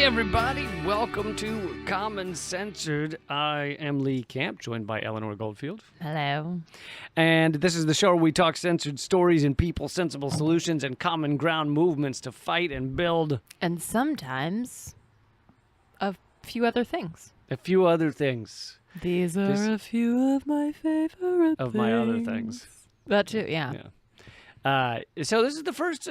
everybody. Welcome to Common Censored. I am Lee Camp, joined by Eleanor Goldfield. Hello. And this is the show where we talk censored stories and people, sensible solutions, and common ground movements to fight and build. And sometimes a few other things. A few other things. These are a few of my favorite Of things. my other things. That too, yeah. So this is the first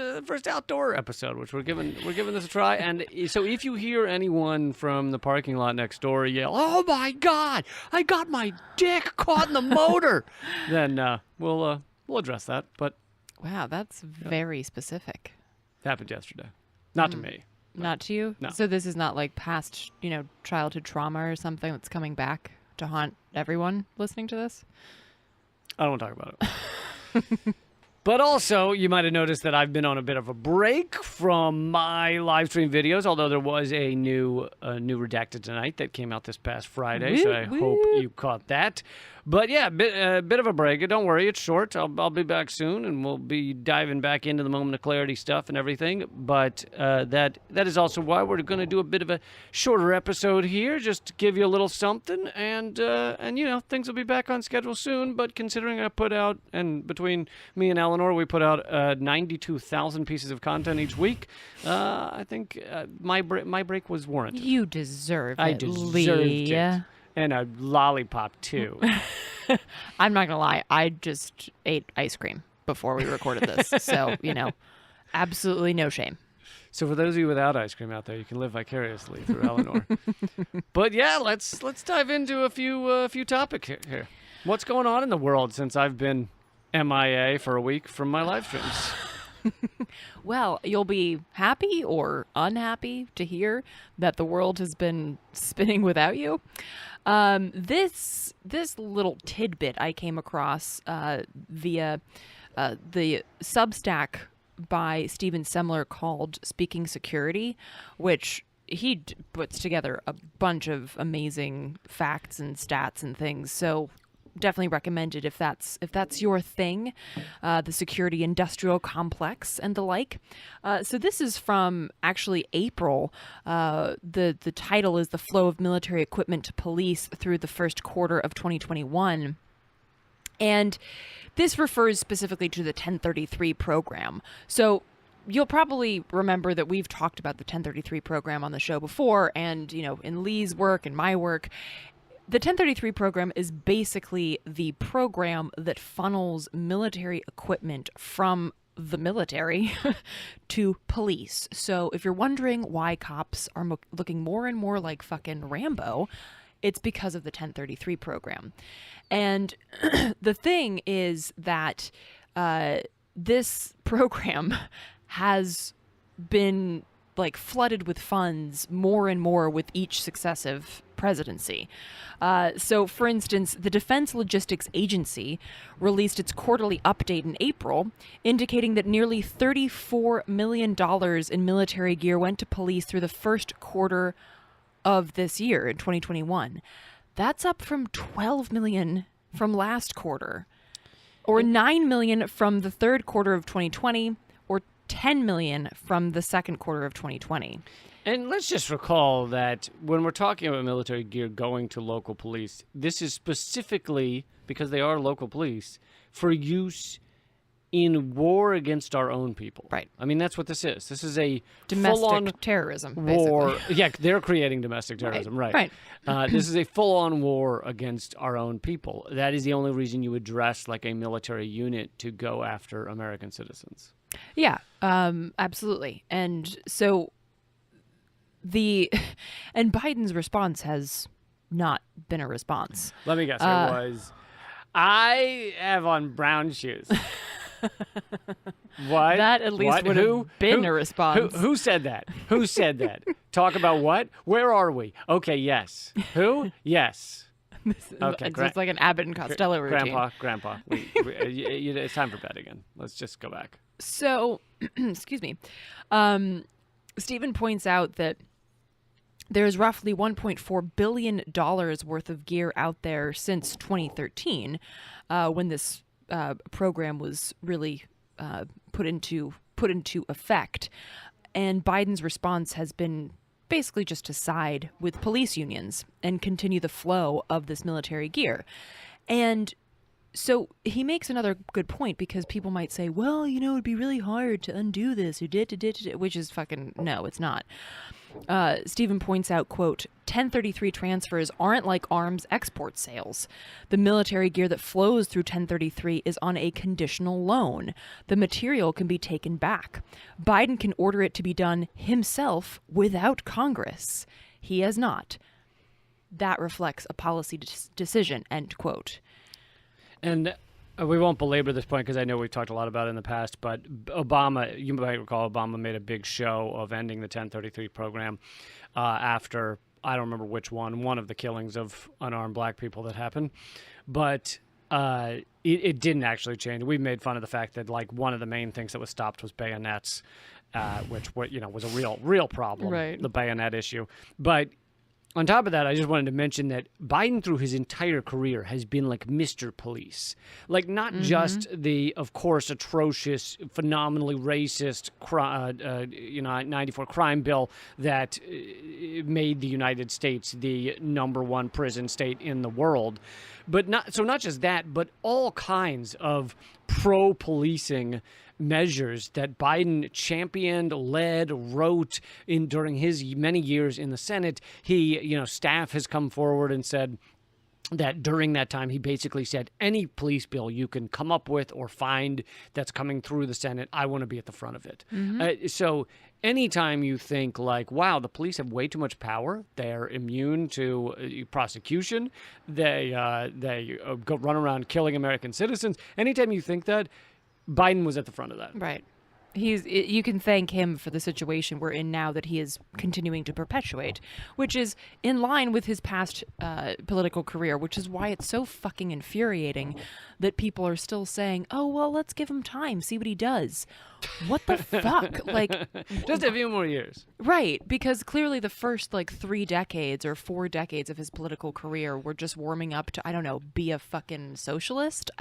outdoor episode, which we're giving this a try. And so if you hear anyone from the parking lot next door yell, "Oh my God, I got my dick caught in the motor," then we'll address that. But Wow, that's very specific. it happened yesterday, not to me. Not to you? No. So this is not like past, childhood trauma or something that's coming back to haunt everyone listening to this? I don't want to talk about it. But also, you might have noticed that I've been on a bit of a break from my live stream videos, although there was a new Redacted Tonight that came out this past Friday, so I hope you caught that. But yeah, a bit of a break. Don't worry, it's short. I'll be back soon, and we'll be diving back into the Moment of Clarity stuff and everything. But that is also why we're going to do a bit of a shorter episode here, just to give you a little something. And things will be back on schedule soon. But considering I put out, and between me and Eleanor, we put out 92,000 pieces of content each week. I think my break was warranted. You deserve it, I deserved Lee. it. And a lollipop, too. I'm not going to lie. I just ate ice cream before we recorded this. So, absolutely no shame. So for those of you without ice cream out there, you can live vicariously through Eleanor. But yeah, let's dive into a few topics here. What's going on in the world since I've been MIA for a week from my live streams? Well, you'll be happy or unhappy to hear that the world has been spinning without you. This little tidbit I came across via the Substack by Steven Semler called Speaking Security, which he puts together a bunch of amazing facts and stats and things. So definitely recommended if that's your thing, the security industrial complex and the like. So this is from actually April. The title is "The Flow of Military Equipment to Police Through the First Quarter of 2021." And this refers specifically to the 1033 program. So you'll probably remember that we've talked about the 1033 program on the show before, and in Lee's work and my work. The 1033 program is basically the program that funnels military equipment from the military to police. So if you're wondering why cops are looking more and more like fucking Rambo, it's because of the 1033 program. And the thing is that this program has been flooded with funds more and more with each successive presidency. So, for instance, the Defense Logistics Agency released its quarterly update in April, indicating that nearly $34 million in military gear went to police through the first quarter of this year, in 2021. That's up from $12 million from last quarter, or $9 million from the third quarter of 2020, or $10 million from the second quarter of 2020. And let's just recall that when we're talking about military gear going to local police, this is specifically, because they are local police, for use in war against our own people. Right. I mean, that's what this is. This is a Domestic full-on terrorism, war. basically. Yeah, they're creating domestic terrorism, right. This is a full-on war against our own people. That is the only reason you would dress like a military unit to go after American citizens. Yeah, absolutely. And so and Biden's response has not been a response. Let me guess. It was, I have on brown shoes. What? That at least would have been a response. Who said that? Who said that? Talk about what? Where are we? Okay, yes. Who? Yes. Okay, it's like an Abbott and Costello routine. Grandpa, it's time for bed again. Let's just go back. So, excuse me. Stephen points out that there's roughly $1.4 billion worth of gear out there since 2013, when this program was really put into effect. And Biden's response has been basically just to side with police unions and continue the flow of this military gear. And so he makes another good point, because people might say, well, it'd be really hard to undo this, which is fucking, no, it's not. Stephen points out, quote, 1033 transfers aren't like arms export sales. The military gear that flows through 1033 is on a conditional loan. The material can be taken back. Biden can order it to be done himself without Congress. He has not. That reflects a policy decision, end quote. And we won't belabor this point because I know we've talked a lot about it in the past, but Obama, you might recall, Obama made a big show of ending the 1033 program after, I don't remember which one of the killings of unarmed black people that happened. But it didn't actually change. We made fun of the fact that, like, one of the main things that was stopped was bayonets, which was a real problem, right. The bayonet issue. But on top of that, I just wanted to mention that Biden, through his entire career, has been like Mr. Police. Like, not just the, of course, atrocious, phenomenally racist 94 crime bill that made the United States the #1 prison state in the world. But not just that, but all kinds of pro-policing measures that Biden championed, led, wrote during his many years in the Senate. He, staff has come forward and said that during that time, he basically said, any police bill you can come up with or find that's coming through the Senate, I want to be at the front of it. So anytime you think like, wow, the police have way too much power, they're immune to prosecution, they go run around killing American citizens, anytime you think that, Biden was at the front of that. Right. You can thank him for the situation we're in now that he is continuing to perpetuate, which is in line with his past political career, which is why it's so fucking infuriating that people are still saying, oh, well, let's give him time, see what he does. What the fuck? Like, just a few more years. Right, because clearly the first 3 decades or 4 decades of his political career were just warming up to, I don't know, be a fucking socialist.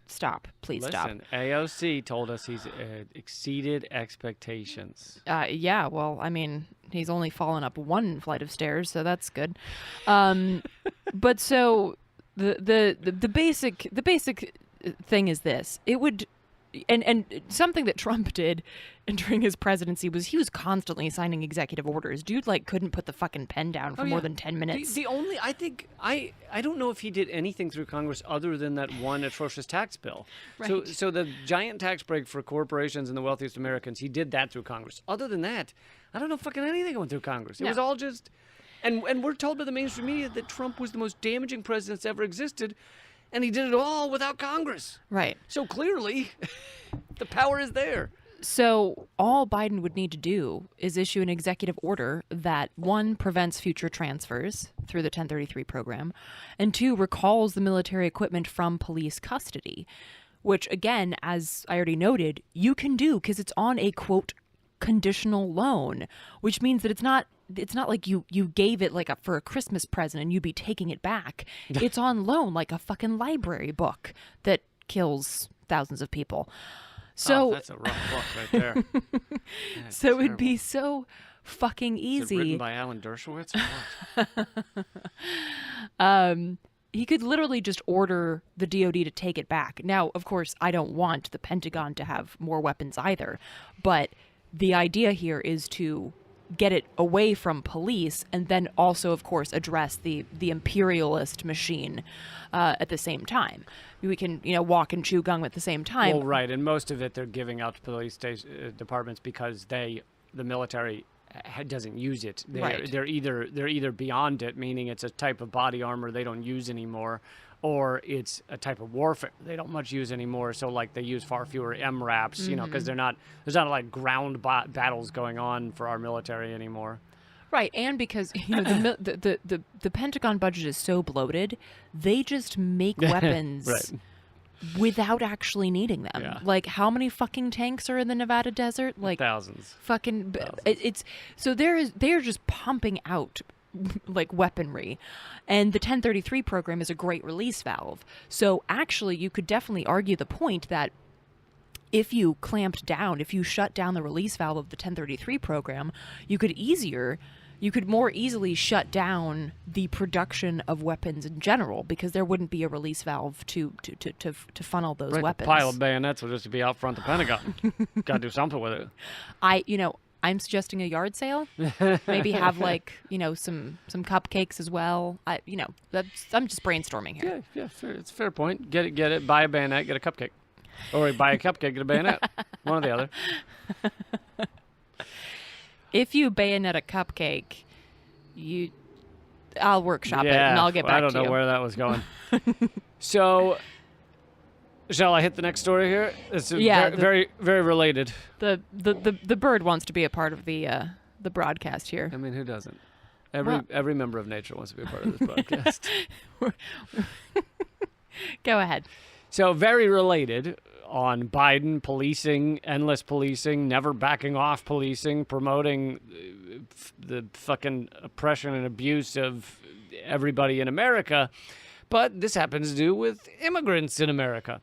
Stop. Please stop. Listen, AOC told us he's exceeded expectations. Yeah, well, I mean, he's only fallen up 1 flight of stairs, so that's good. But so the basic thing is this. It would and something that Trump did during his presidency was he was constantly signing executive orders. Dude, couldn't put the fucking pen down for more than 10 minutes. The only, I think, I don't know if he did anything through Congress other than that one atrocious tax bill. Right. So the giant tax break for corporations and the wealthiest Americans, he did that through Congress. Other than that, I don't know fucking anything went through Congress. It was all just, and we're told by the mainstream media that Trump was the most damaging president that's ever existed. And he did it all without Congress. Right. So clearly, the power is there. So all Biden would need to do is issue an executive order that, 1, prevents future transfers through the 1033 program, and 2, recalls the military equipment from police custody, which, again, as I already noted, you can do because it's on a, quote, conditional loan, which means that it's not like you gave it for a Christmas present and you'd be taking it back. It's on loan like a fucking library book that kills thousands of people. So that's a rough book right there. So it would be so fucking easy. Is it written by Alan Dershowitz or what? He could literally just order the DOD to take it back. Now, of course, I don't want the Pentagon to have more weapons either, but the idea here is to get it away from police and then also, of course, address the imperialist machine at the same time. We can, walk and chew gum at the same time. Well, right, and most of it they're giving out to police departments because the military doesn't use it. They're either beyond it, meaning it's a type of body armor they don't use anymore, or it's a type of warfare they don't much use anymore. So they use far fewer MRAPs, because there's not ground battles going on for our military anymore. Right, and because the Pentagon budget is so bloated, they just make weapons right. without actually needing them. Yeah. How many fucking tanks are in the Nevada desert? Thousands. Fucking Thousands. It's so they're just pumping out weaponry, and the 1033 program is a great release valve. So actually, you could definitely argue the point that if you clamped down, if you shut down the release valve of the 1033 program, you could more easily shut down the production of weapons in general, because there wouldn't be a release valve to funnel those weapons. A pile of bayonets will just be out front of the Pentagon. Got to do something with it. I'm suggesting a yard sale. Maybe have some cupcakes as well. I'm just brainstorming here. Yeah, fair. It's a fair point. Get it. Buy a bayonet, get a cupcake, or buy a cupcake, get a bayonet. One or the other. If you bayonet a cupcake, I'll workshop it and I'll get back to you. I don't know where that was going. So, shall I hit the next story here? It's very, very related. The bird wants to be a part of the broadcast here. I mean, who doesn't? Every member of nature wants to be a part of this broadcast. Go ahead. So, very related on Biden policing, endless policing, never backing off policing, promoting the fucking oppression and abuse of everybody in America. But this happens to do with immigrants in America.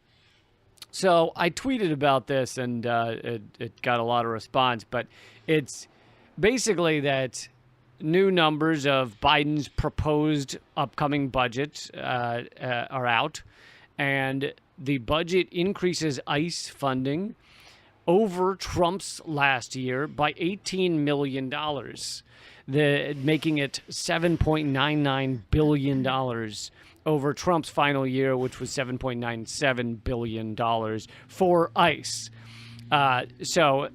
So I tweeted about this, and it got a lot of response. But it's basically that new numbers of Biden's proposed upcoming budget are out, and the budget increases ICE funding over Trump's last year by $18 million, making it $7.99 billion over Trump's final year, which was $7.97 billion for ICE. So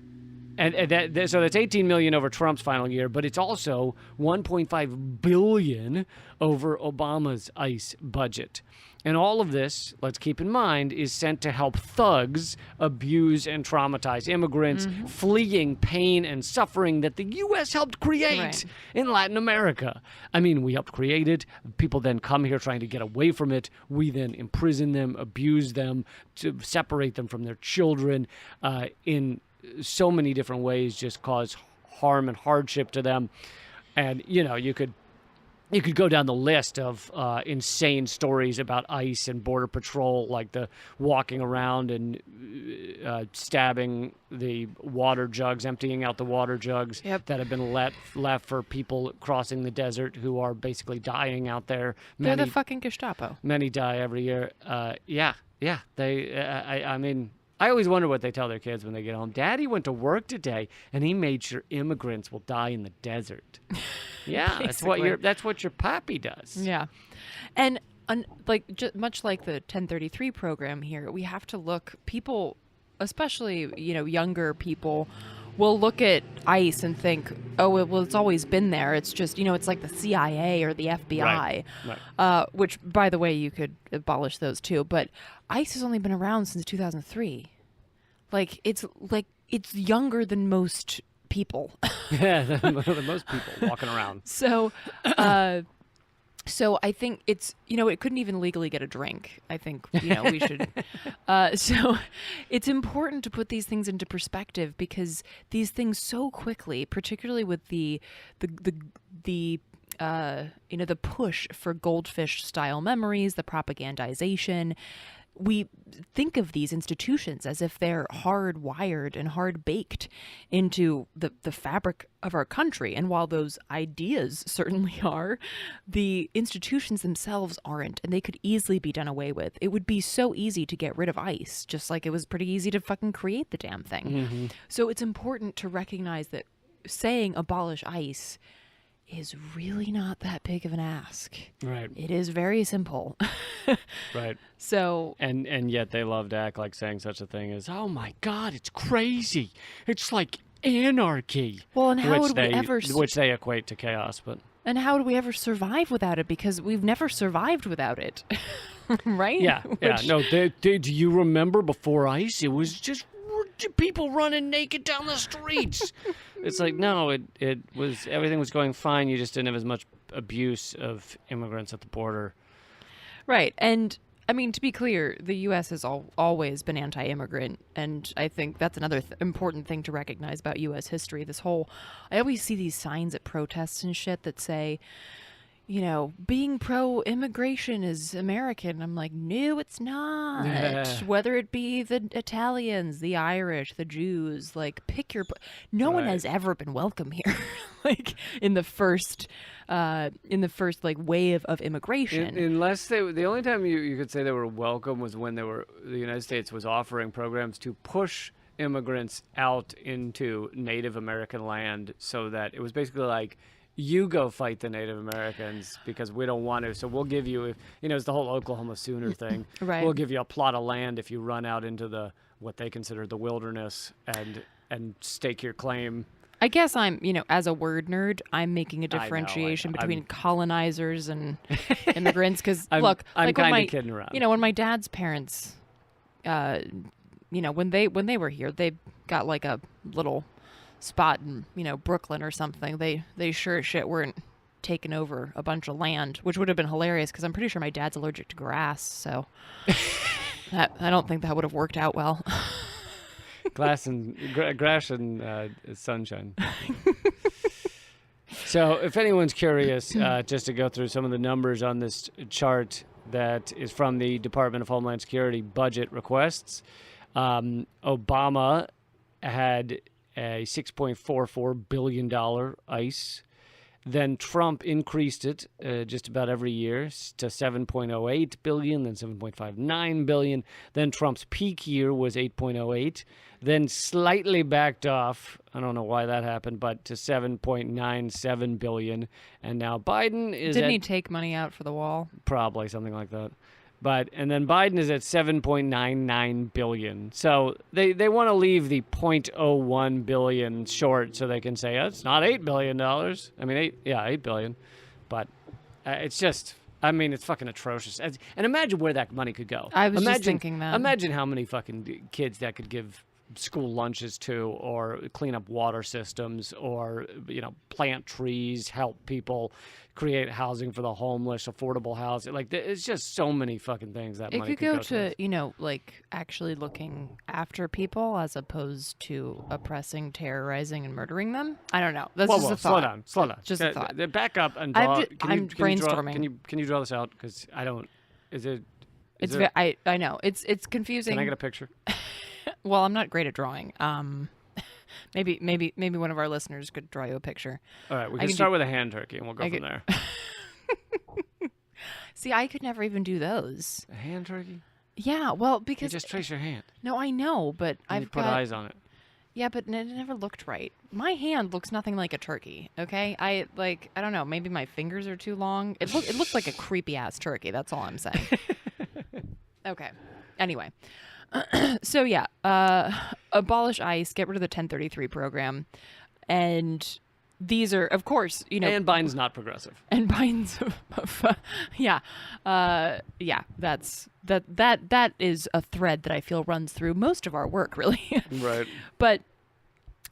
that's $18 million over Trump's final year, but it's also $1.5 billion over Obama's ICE budget. And all of this, let's keep in mind, is sent to help thugs abuse and traumatize immigrants fleeing pain and suffering that the U.S. helped create in Latin America. I mean, we helped create it. People then come here trying to get away from it. We then imprison them, abuse them, to separate them from their children in so many different ways, just cause harm and hardship to them. And, you could go down the list of insane stories about ICE and Border Patrol, like the walking around and stabbing the water jugs, emptying out the water jugs that have been left for people crossing the desert who are basically dying out there. They're the fucking Gestapo. Many die every year. I mean, I always wonder what they tell their kids when they get home. Daddy went to work today, and he made sure immigrants will die in the desert. Yeah, that's what your pappy does. Yeah, and much like the 1033 program here, we have to look. People, especially younger people, will look at ICE and think, oh, well, it's always been there. It's just it's like the CIA or the FBI, right. Which, by the way, you could abolish those too. But ICE has only been around since 2003. It's younger than most people. Yeah, than most people walking around. So I think it's it couldn't even legally get a drink. I think we should. So it's important to put these things into perspective, because these things so quickly, particularly with the push for goldfish style memories, the propagandization. We think of these institutions as if they're hardwired and hard-baked into the fabric of our country. And while those ideas certainly are, the institutions themselves aren't, and they could easily be done away with. It would be so easy to get rid of ICE, just like it was pretty easy to fucking create the damn thing. Mm-hmm. So it's important to recognize that saying abolish ICE is really not that big of an ask. Right. It is very simple. Right. So and yet they love to act like saying such a thing as, oh my God, it's crazy. It's like anarchy. Well, and how would we ever which they equate to chaos, but and how would we ever survive without it? Because we've never survived without it. Right? Yeah. Yeah. No, do you remember before ICE? It was just people running naked down the streets. It's like, no, it was, everything was going fine. You just didn't have as much abuse of immigrants at the border. Right. And I mean, to be clear, the U.S. has always been anti-immigrant. And I think that's another important thing to recognize about U.S. history. I always see these signs at protests and shit that say, being pro-immigration is American. I'm like, no, it's not. Whether it be the Italians, the Irish, the Jews, like pick your. No one has ever been welcome here, like in the first like wave of immigration. Unless the only time you could say they were welcome was when the United States was offering programs to push immigrants out into Native American land, so that it was basically like, you go fight the Native Americans because we don't want to. So we'll give you, it's the whole Oklahoma Sooner thing. Right. We'll give you a plot of land if you run out into what they consider the wilderness and stake your claim. I guess I'm, as a word nerd, I'm making a differentiation between colonizers and immigrants. Because look, I'm like kind of kidding around. When my dad's parents, when they were here, they got like a little spot in Brooklyn or something. They sure as shit weren't taking over a bunch of land, which would have been hilarious because I'm pretty sure my dad's allergic to grass, so I don't think that would have worked out well. Grass and sunshine. So if anyone's curious, just to go through some of the numbers on this chart that is from the Department of Homeland Security budget requests, Obama had a $6.44 billion ICE. Then Trump increased it just about every year to $7.08 billion, then $7.59 billion. Then Trump's peak year was $8.08, then slightly backed off, I don't know why that happened, but to $7.97 billion. And now Biden is Didn't he take money out for the wall? Probably something like that. And then Biden is at $7.99 billion. So they want to leave the $0.01 billion short so they can say, it's not $8 billion. I mean, $8 billion. But it's just, it's fucking atrocious. And imagine where that money could go. I was just thinking that. Imagine how many fucking kids that could give school lunches to, or clean up water systems, or, plant trees, help people, create housing for the homeless, affordable housing. Like, it's just so many fucking things that money could go to, like actually looking after people as opposed to oppressing, terrorizing, and murdering them. I don't know. That's just a thought. Slow down. Just a thought. Back up and draw. I'm brainstorming. Can you draw this out? Because I don't. I know it's confusing. Can I get a picture? Well, I'm not great at drawing. Maybe one of our listeners could draw you a picture. All right, we can start with a hand turkey, and we'll go from there. See, I could never even do those. A hand turkey? Yeah, well, because you just trace your hand. No, I know, but I've put eyes on it. Yeah, but it never looked right. My hand looks nothing like a turkey. Okay, I don't know. Maybe my fingers are too long. It looks like a creepy ass turkey. That's all I'm saying. Okay. Anyway. So yeah, abolish ICE, get rid of the 1033 program, and these are, of course, And Biden's not progressive. And Biden's, that is a thread that I feel runs through most of our work, really. Right.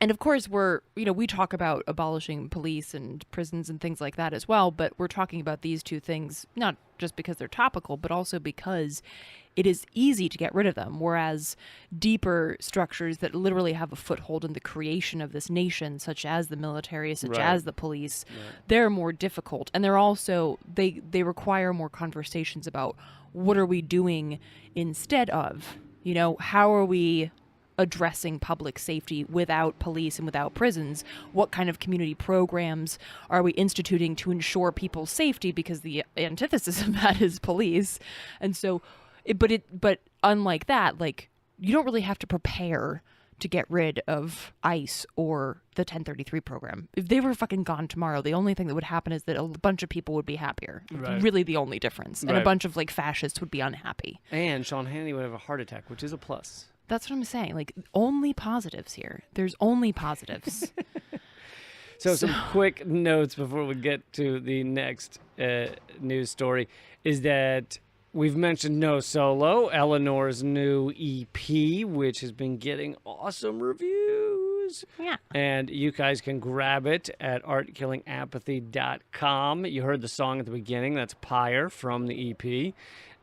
And of course, we talk about abolishing police and prisons and things like that as well, but we're talking about these two things, not just because they're topical, but also because it is easy to get rid of them, whereas deeper structures that literally have a foothold in the creation of this nation, such as the military, such as the police, they're more difficult. And they're also, they require more conversations about what are we doing instead of, how are we addressing public safety without police and without prisons? What kind of community programs are we instituting to ensure people's safety? Because the antithesis of that is police. And so, but unlike that, like, you don't really have to prepare to get rid of ICE or the 1033 program. If they were fucking gone tomorrow, the only thing that would happen is that a bunch of people would be happier. Right. Really the only difference. And a bunch of fascists would be unhappy. And Sean Hannity would have a heart attack, which is a plus. That's what I'm saying. Like, only positives here. There's only positives. So some quick notes before we get to the next news story is that we've mentioned No Solo, Eleanor's new EP, which has been getting awesome reviews. Yeah. And you guys can grab it at artkillingapathy.com. You heard the song at the beginning. That's Pyre from the EP.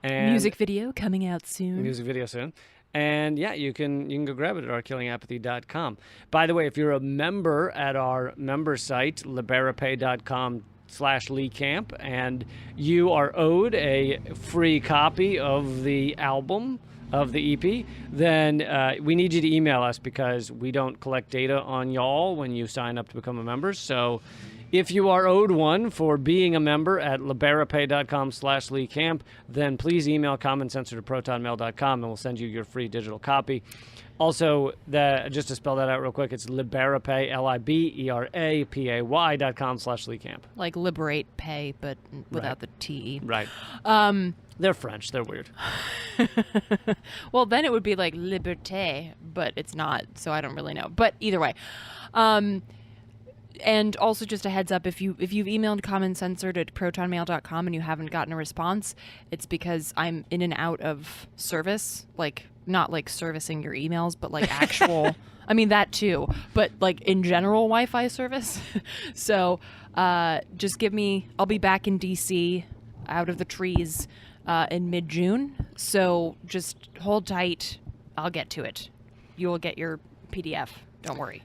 And music video coming out soon. Music video soon. And yeah, you can go grab it at artkillingapathy.com. By the way, if you're a member at our member site, liberapay.com, /Lee Camp, and you are owed a free copy of the album, of the EP, then we need you to email us because we don't collect data on y'all when you sign up to become a member. So if you are owed one for being a member at liberapay.com/Lee Camp, then please email commonsensor to protonmail.com and we'll send you your free digital copy. Also, just to spell that out real quick, it's liberapay, liberapay.com/Lee Camp. Like liberate pay, but without the TE. Right. They're French. They're weird. Well, then it would be like liberté, but it's not, so I don't really know. But either way. And also just a heads up, if you've emailed commoncensored at protonmail.com and you haven't gotten a response, it's because I'm in and out of service, like not like servicing your emails, but like actual, I mean that too, but like in general Wi-Fi service. So just I'll be back in DC out of the trees in mid-June. So just hold tight. I'll get to it. You will get your PDF. Don't worry.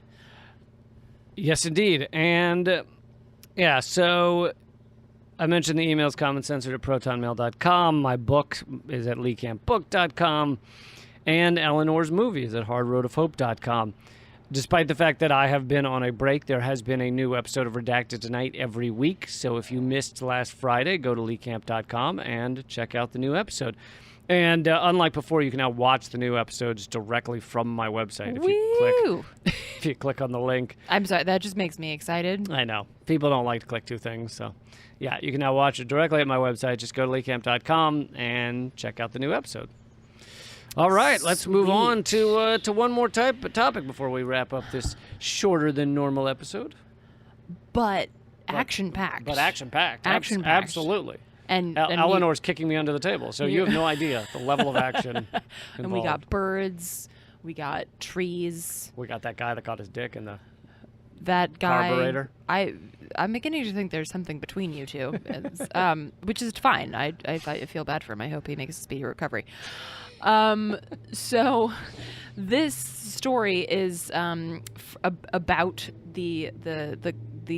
Yes, indeed. And yeah, so I mentioned the emails commonsensor at protonmail.com. My book is at leecampbook.com. And Eleanor's movie is at hardroadofhope.com. Despite the fact that I have been on a break, there has been a new episode of Redacted Tonight every week. So if you missed last Friday, go to leecamp.com and check out the new episode. And unlike before, you can now watch the new episodes directly from my website. If you click on the link. I'm sorry, that just makes me excited. I know. People don't like to click two things. So, yeah, you can now watch it directly at my website. Just go to leecamp.com and check out the new episode. All right, let's move on to one more topic before we wrap up this shorter than normal episode. But action-packed. Action-packed. Action-packed. Absolutely. And Eleanor's kicking me under the table, so you have no idea the level of action involved. And we got birds, we got trees. We got that guy that got his dick in the carburetor. I'm beginning to think there's something between you two, which is fine. I feel bad for him. I hope he makes a speedy recovery. So this story is about the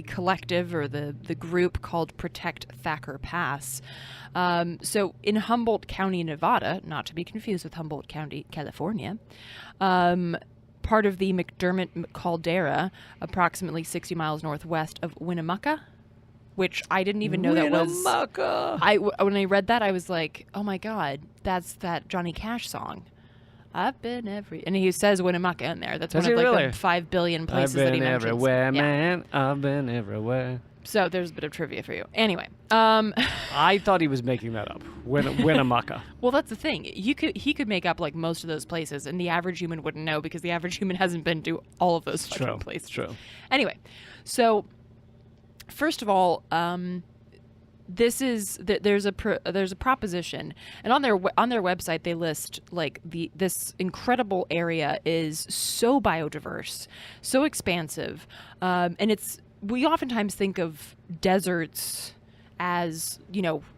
collective or the group called Protect Thacker Pass. So in Humboldt County, Nevada, not to be confused with Humboldt County, California, part of the McDermott caldera, approximately 60 miles northwest of Winnemucca, which I didn't even know that was. When I read that, I was like, oh my God, that's that Johnny Cash song. I've been and he says Winnemucca in there. That's one of like the 5 billion places that he mentions. I've been everywhere, man. I've been everywhere. So there's a bit of trivia for you. Anyway, I thought he was making that up. Winnemucca. Well, that's the thing. He could make up like most of those places, and the average human wouldn't know because the average human hasn't been to all of those fucking places. True. Anyway, so first of all, there's a proposition, and on their website they list like this incredible area is so biodiverse, so expansive, and we oftentimes think of deserts as,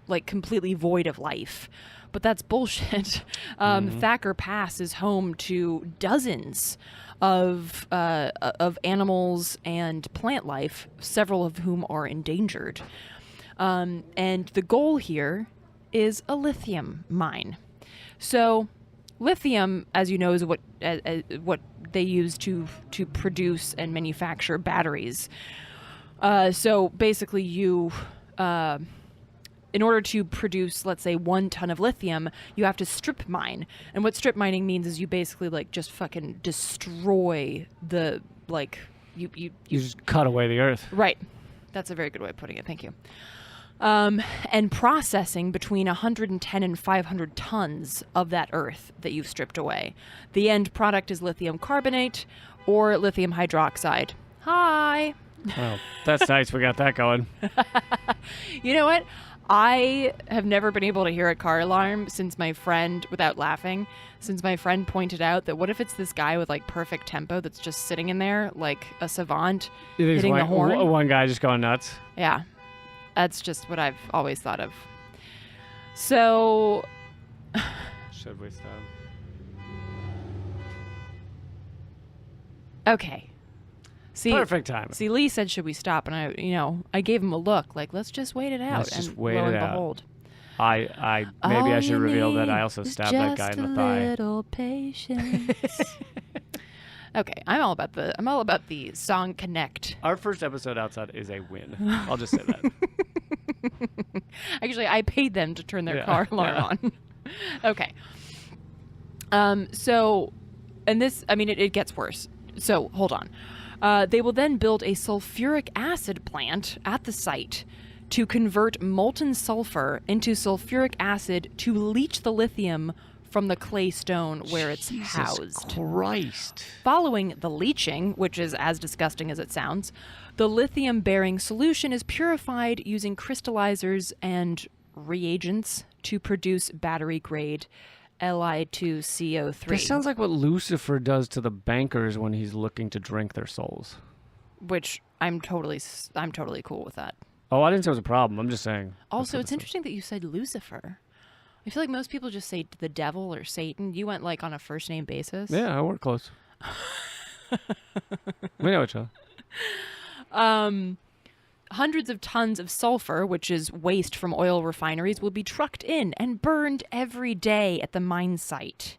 like completely void of life, but that's bullshit. Thacker Pass is home to dozens of animals and plant life, several of whom are endangered. And the goal here is a lithium mine. So lithium, as you know, is what they use to produce and manufacture batteries. So basically in order to produce, let's say, 1 ton of lithium, you have to strip mine. And what strip mining means is you basically like just fucking destroy the, like, you just cut away the earth. Right. That's a very good way of putting it. Thank you. And processing between 110 and 500 tons of that earth that you've stripped away. The end product is lithium carbonate or lithium hydroxide. Hi. Oh, that's nice. We got that going. You know what? I have never been able to hear a car alarm since my friend, without laughing, since my friend pointed out that what if it's this guy with like perfect tempo that's just sitting in there like a savant hitting the horn? One guy just going nuts. Yeah. That's just what I've always thought of. So... Should we stop? Okay. Perfect timing. See, Lee said, "Should we stop?" And I gave him a look, like, "Let's just wait it out." Let's just and wait lo it and out. behold, Maybe I should reveal that I also stabbed that guy in the thigh. Just a little patience. Okay, I'm all about the song Connect. Our first episode outside is a win. I'll just say that. Actually, I paid them to turn their car alarm on. Okay. So, and this, it gets worse. So, hold on. They will then build a sulfuric acid plant at the site to convert molten sulfur into sulfuric acid to leach the lithium from the clay stone where it's housed. Jesus Christ. Following the leaching, which is as disgusting as it sounds, the lithium-bearing solution is purified using crystallizers and reagents to produce battery-grade Li2CO3. This sounds like what Lucifer does to the bankers when he's looking to drink their souls. Which I'm totally cool with that. Oh, I didn't say it was a problem. I'm just saying. Also, it's interesting that you said Lucifer. I feel like most people just say the devil or Satan. You went like on a first name basis. Yeah, I work close. We know each other. Hundreds of tons of sulfur, which is waste from oil refineries, will be trucked in and burned every day at the mine site.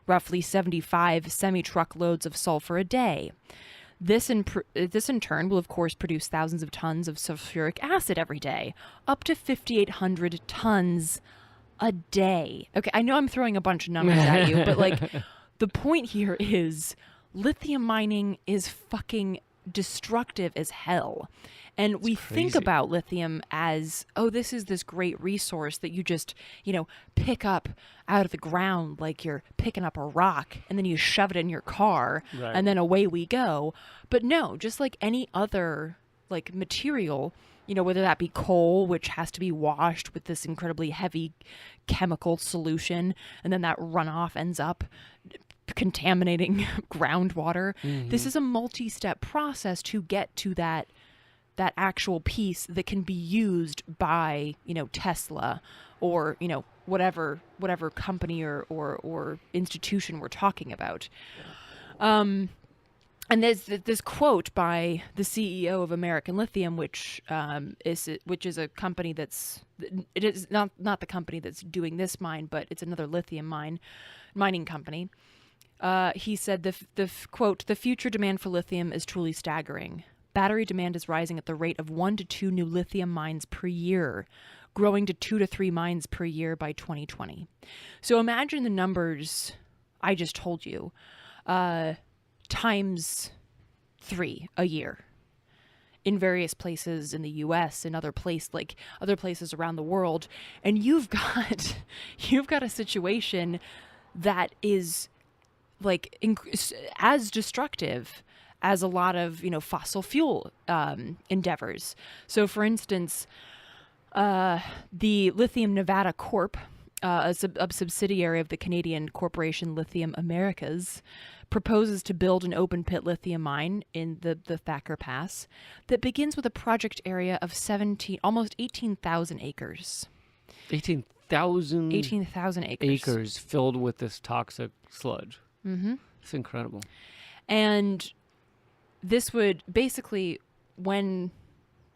Roughly 75 semi-truck loads of sulfur a day. This in turn will, of course, produce thousands of tons of sulfuric acid every day, up to 5,800 tons a day. Okay, I know I'm throwing a bunch of numbers at you, but like the point here is lithium mining is fucking destructive as hell. And we think about lithium as, oh, this is this great resource that you just, pick up out of the ground like you're picking up a rock, and then you shove it in your car, and then away we go. But no, just like any other like material, whether that be coal, which has to be washed with this incredibly heavy chemical solution, and then that runoff ends up contaminating groundwater. Mm-hmm. This is a multi-step process to get to that actual piece that can be used by, Tesla or, whatever company or institution we're talking about. And there's this quote by the CEO of American Lithium, which is a company it is not the company that's doing this mine, but it's another lithium mining company. He said the quote, "The future demand for lithium is truly staggering. Battery demand is rising at the rate of 1 to 2 new lithium mines per year, growing to 2 to 3 mines per year by 2020. So imagine the numbers I just told you, times 3 a year in various places in the U.S. and other places around the world, and you've got a situation that is like as destructive as a lot of fossil fuel endeavors. So, for instance, the Lithium Nevada Corp, a subsidiary of the Canadian corporation Lithium Americas, proposes to build an open-pit lithium mine in the Thacker Pass that begins with a project area of almost 18,000 acres. 18,000 acres. Acres filled with this toxic sludge. Mm-hmm. It's incredible. And this would basically, and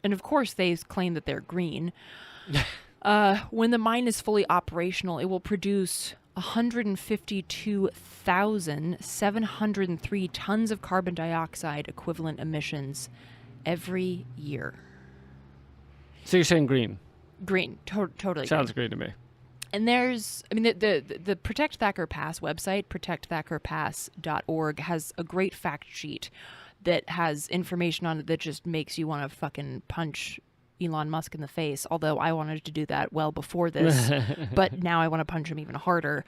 of course they claim that they're green, when the mine is fully operational, it will produce 152,703 tons of carbon dioxide equivalent emissions every year. So you're saying green? Green, totally. Sounds green to me. And there's, the Protect Thacker Pass website, protectthackerpass.org, has a great fact sheet that has information on it that just makes you want to fucking punch Elon Musk in the face. Although I wanted to do that well before this, but now I want to punch him even harder.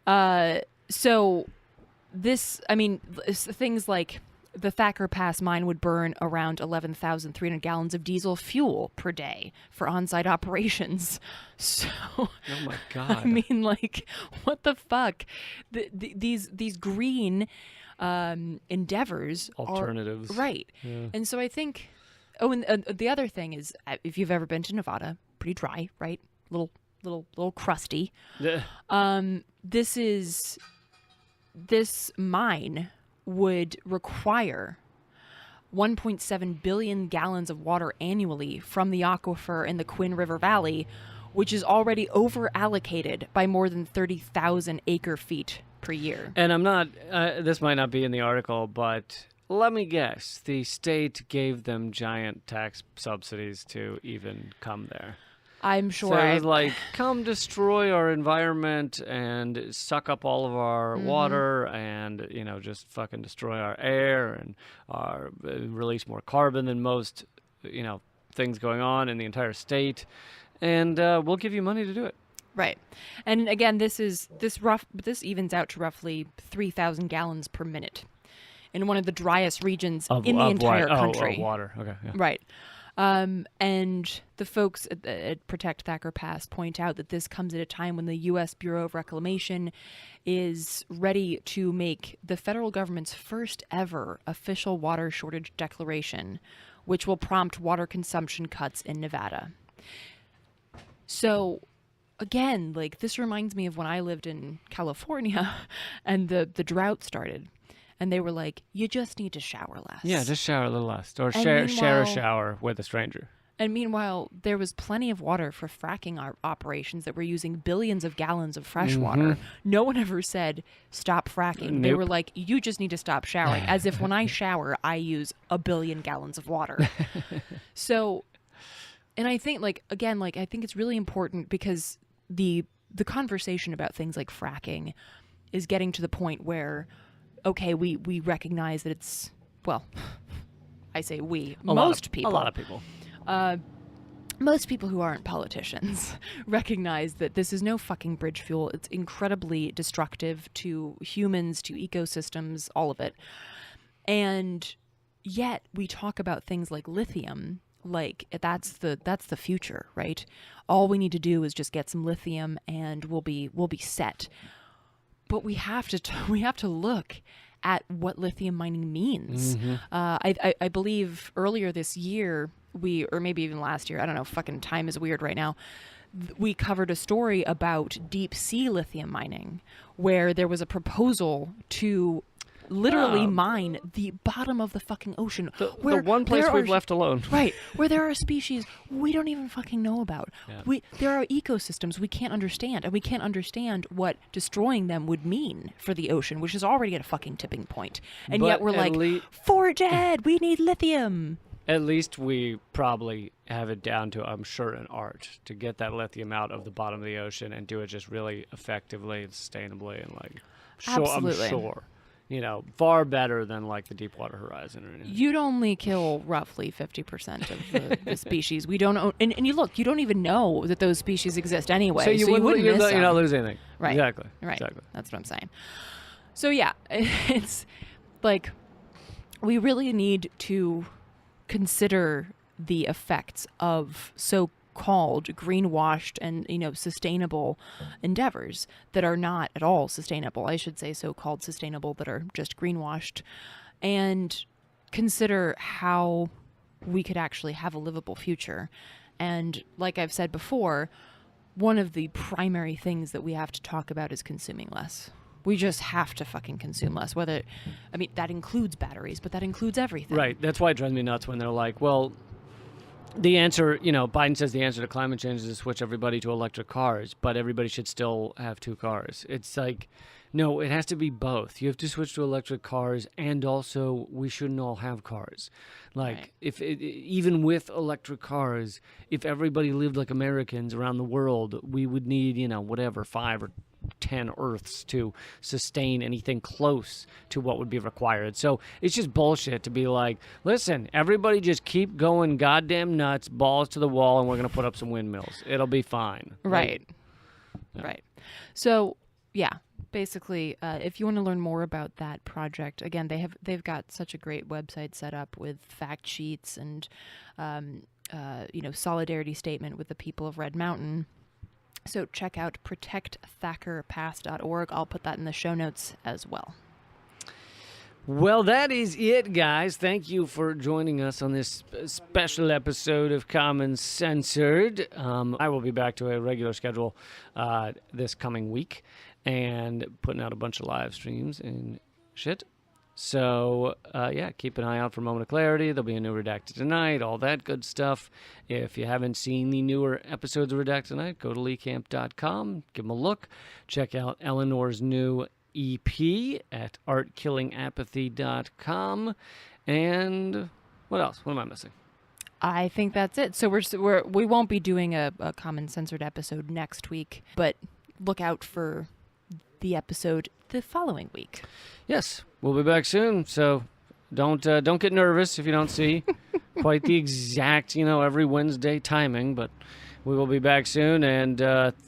So this, things like the Thacker Pass mine would burn around 11,300 gallons of diesel fuel per day for on-site operations. So, oh my God. What the fuck? These green endeavors alternatives, right? Yeah. And so I think, and the other thing is, if you've ever been to Nevada, pretty dry, right? Little crusty. Yeah. This mine would require 1.7 billion gallons of water annually from the aquifer in the Quinn River Valley, which is already over-allocated by more than 30,000 acre-feet per year. And I'm not, this might not be in the article, but let me guess, the state gave them giant tax subsidies to even come there. I'm sure. So it was like, come destroy our environment and suck up all of our water and, just fucking destroy our air and release more carbon than most, things going on in the entire state. And we'll give you money to do it. Right. And again, this evens out to roughly 3,000 gallons per minute in one of the driest regions in the entire country. Oh, water. Okay. Yeah. Right. And the folks at Protect Thacker Pass point out that this comes at a time when the U.S. Bureau of Reclamation is ready to make the federal government's first ever official water shortage declaration, which will prompt water consumption cuts in Nevada. So, again, this reminds me of when I lived in California and the drought started. And they were like, you just need to shower less. Yeah, just shower a little less. Or share a shower with a stranger. And meanwhile, there was plenty of water for fracking operations that were using billions of gallons of fresh water. No one ever said, stop fracking. Nope. They were like, you just need to stop showering. As if when I shower, I use 1 billion gallons of water. So, and I think, I think it's really important because the conversation about things like fracking is getting to the point where, okay, we recognize that it's, well, I say we, most people. A lot of people. Most people who aren't politicians recognize that this is no fucking bridge fuel. It's incredibly destructive to humans, to ecosystems, all of it. And yet we talk about things like lithium, like that's the future, right? All we need to do is just get some lithium and we'll be set. But we have to look at what lithium mining means. I believe earlier this year, or maybe even last year, I don't know, fucking time is weird right now, we covered a story about deep sea lithium mining, where there was a proposal to literally mine the bottom of the fucking ocean. The one place we've left alone. Right. Where there are species we don't even fucking know about. Yeah. There are ecosystems we can't understand, and we can't understand what destroying them would mean for the ocean, which is already at a fucking tipping point. And yet we're like, forge ahead, we need lithium. At least we probably have it down to, I'm sure, an art to get that lithium out of the bottom of the ocean and do it just really effectively and sustainably and Absolutely. I'm sure. Far better than the Deepwater Horizon or anything. You'd only kill roughly 50% of the species. We don't, and you don't even know that those species exist anyway. So you wouldn't miss them. You're not losing anything. Right. Exactly. Right. Exactly. That's what I'm saying. So yeah, it's we really need to consider the effects of so-called greenwashed and sustainable endeavors that are not at all sustainable. I should say so-called sustainable that are just greenwashed, and consider how we could actually have a livable future. And like I've said before, one of the primary things that we have to talk about is consuming less. We just have to fucking consume less. That includes batteries, but that includes everything. Right. That's why it drives me nuts when they're like, well, the answer, Biden says the answer to climate change is to switch everybody to electric cars, but everybody should still have 2 cars. It's like, no, it has to be both. You have to switch to electric cars, and also we shouldn't all have cars. Right. Even with electric cars, if everybody lived like Americans around the world, we would need, 5 or 10 Earths to sustain anything close to what would be required. So it's just bullshit to be like, listen, everybody just keep going goddamn nuts, balls to the wall, and we're going to put up some windmills. It'll be fine. Right. Right. So, yeah, basically, if you want to learn more about that project, again, they've got such a great website set up with fact sheets and, solidarity statement with the people of Red Mountain. So check out protectthackerpass.org. I'll put that in the show notes as well. Well, that is it, guys. Thank you for joining us on this special episode of Common Censored. I will be back to a regular schedule this coming week and putting out a bunch of live streams and shit. So, yeah, keep an eye out for Moment of Clarity. There'll be a new Redacted tonight, all that good stuff. If you haven't seen the newer episodes of Redacted tonight, go to leecamp.com, give them a look. Check out Eleanor's new EP at artkillingapathy.com. And what else? What am I missing? I think that's it. So we won't be doing a Common Censored episode next week, but look out for the episode the following week. Yes, we'll be back soon. So don't get nervous if you don't see quite the exact, every Wednesday timing, but we will be back soon. And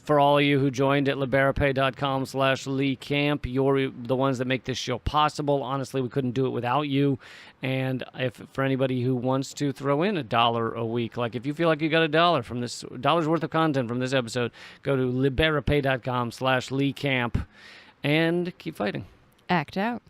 for all of you who joined at liberapay.com/LeeCamp, you're the ones that make this show possible. Honestly, we couldn't do it without you. And if for anybody who wants to throw in $1 a week, like if you feel like you got $1 from this dollar's worth of content from this episode, go to liberapay.com/LeeCamp and keep fighting. Act out.